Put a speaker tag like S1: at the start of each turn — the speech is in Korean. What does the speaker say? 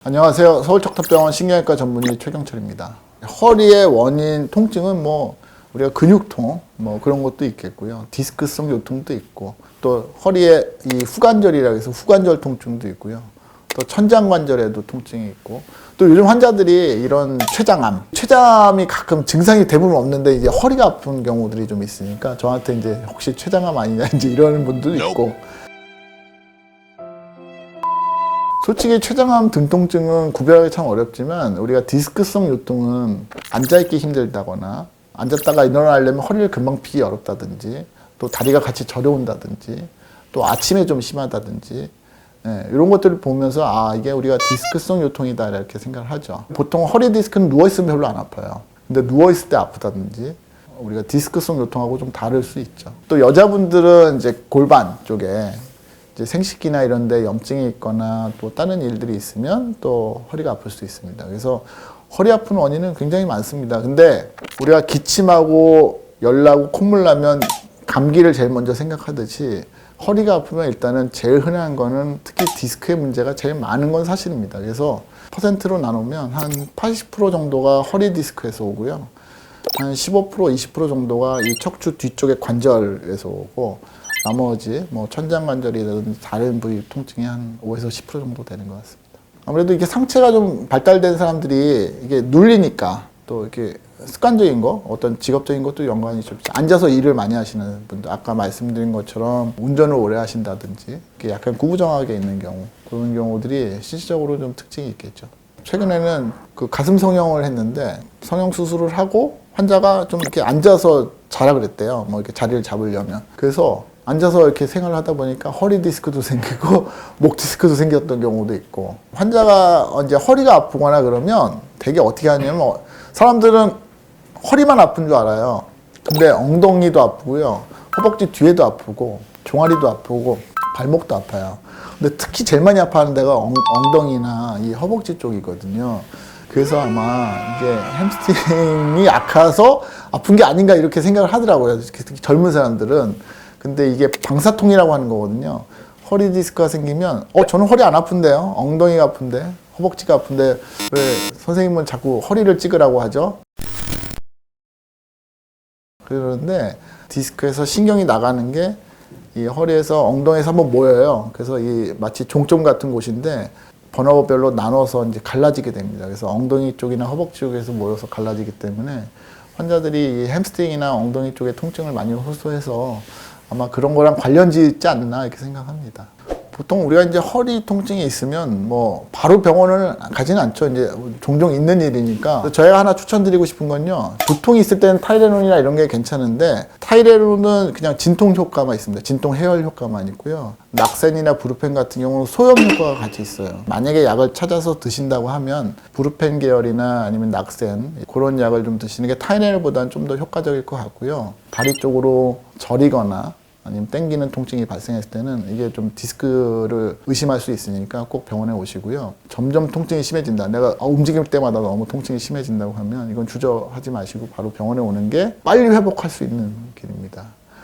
S1: 안녕하세요. 서울척탑병원 신경외과 전문의 최경철입니다. 허리의 원인 통증은 우리가 근육통 그런 것도 있겠고요. 디스크성 요통도 있고 또 허리에 이 후관절이라고 해서 후관절 통증도 있고요. 또 천장관절에도 통증이 있고 또 요즘 환자들이 이런 췌장암이 가끔 증상이 대부분 없는데 이제 허리가 아픈 경우들이 좀 있으니까 저한테 이제 혹시 췌장암 아니냐 이제 이러는 분들도 있고. 솔직히 췌장암 등 통증은 구별하기 참 어렵지만 우리가 디스크성 요통은 앉아있기 힘들다거나 앉았다가 일어나려면 허리를 금방 펴기 어렵다든지 또 다리가 같이 저려온다든지 또 아침에 좀 심하다든지 이런 것들을 보면서 이게 우리가 디스크성 요통이다 이렇게 생각을 하죠. 보통 허리 디스크는 누워있으면 별로 안 아파요. 근데 누워있을 때 아프다든지 우리가 디스크성 요통하고 좀 다를 수 있죠. 또 여자분들은 이제 골반 쪽에 생식기나 이런 데 염증이 있거나 또 다른 일들이 있으면 또 허리가 아플 수 있습니다. 그래서 허리 아픈 원인은 굉장히 많습니다. 근데 우리가 기침하고 열나고 콧물 나면 감기를 제일 먼저 생각하듯이 허리가 아프면 일단은 제일 흔한 거는 특히 디스크의 문제가 제일 많은 건 사실입니다. 그래서 퍼센트로 나누면 한 80% 정도가 허리 디스크에서 오고요. 한 15%, 20% 정도가 이 척추 뒤쪽의 관절에서 오고 나머지 천장관절이라든지 다른 부위 통증이 한 5에서 10% 정도 되는 것 같습니다. 아무래도 이게 상체가 좀 발달된 사람들이 이게 눌리니까 또 이렇게 습관적인 거, 어떤 직업적인 것도 연관이 좀 있죠. 앉아서 일을 많이 하시는 분들, 아까 말씀드린 것처럼 운전을 오래 하신다든지 이렇게 약간 구부정하게 있는 경우, 그런 경우들이 실질적으로 좀 특징이 있겠죠. 최근에는 그 가슴 성형을 했는데 성형 수술을 하고 환자가 좀 이렇게 앉아서 자라 그랬대요. 이렇게 자리를 잡으려면. 그래서 앉아서 이렇게 생활을 하다 보니까 허리 디스크도 생기고 목 디스크도 생겼던 경우도 있고, 환자가 이제 허리가 아프거나 그러면 되게 어떻게 하냐면 사람들은 허리만 아픈 줄 알아요. 근데 엉덩이도 아프고요, 허벅지 뒤에도 아프고 종아리도 아프고 발목도 아파요. 근데 특히 제일 많이 아파하는 데가 엉덩이나 이 허벅지 쪽이거든요. 그래서 아마 이게 햄스트링이 약해서 아픈 게 아닌가 이렇게 생각을 하더라고요. 특히 젊은 사람들은. 근데 이게 방사통이라고 하는 거거든요. 허리 디스크가 생기면 저는 허리 안 아픈데요. 엉덩이가 아픈데, 허벅지가 아픈데 왜 선생님은 자꾸 허리를 찍으라고 하죠? 그러는데 디스크에서 신경이 나가는 게 이 허리에서 엉덩이에서 한번 모여요. 그래서 이 마치 종점 같은 곳인데 번호별로 나눠서 이제 갈라지게 됩니다. 그래서 엉덩이 쪽이나 허벅지 쪽에서 모여서 갈라지기 때문에 환자들이 이 햄스트링이나 엉덩이 쪽에 통증을 많이 호소해서 아마 그런 거랑 관련지 있지 않나 이렇게 생각합니다. 보통 우리가 이제 허리 통증이 있으면 바로 병원을 가지는 않죠. 이제 종종 있는 일이니까. 저희가 하나 추천드리고 싶은 건요, 두통이 있을 때는 타이레놀이나 이런 게 괜찮은데 타이레놀은 그냥 진통 효과만 있습니다. 진통 해열 효과만 있고요. 낙센이나 브루펜 같은 경우는 소염 효과가 같이 있어요. 만약에 약을 찾아서 드신다고 하면 브루펜 계열이나 아니면 낙센 그런 약을 좀 드시는 게 타이레놀보다는 좀 더 효과적일 것 같고요. 다리 쪽으로 저리거나 아니면 땡기는 통증이 발생했을 때는 이게 좀 디스크를 의심할 수 있으니까 꼭 병원에 오시고요. 점점 통증이 심해진다, 내가 움직일 때마다 너무 통증이 심해진다고 하면 이건 주저하지 마시고 바로 병원에 오는 게 빨리 회복할 수 있는 길입니다.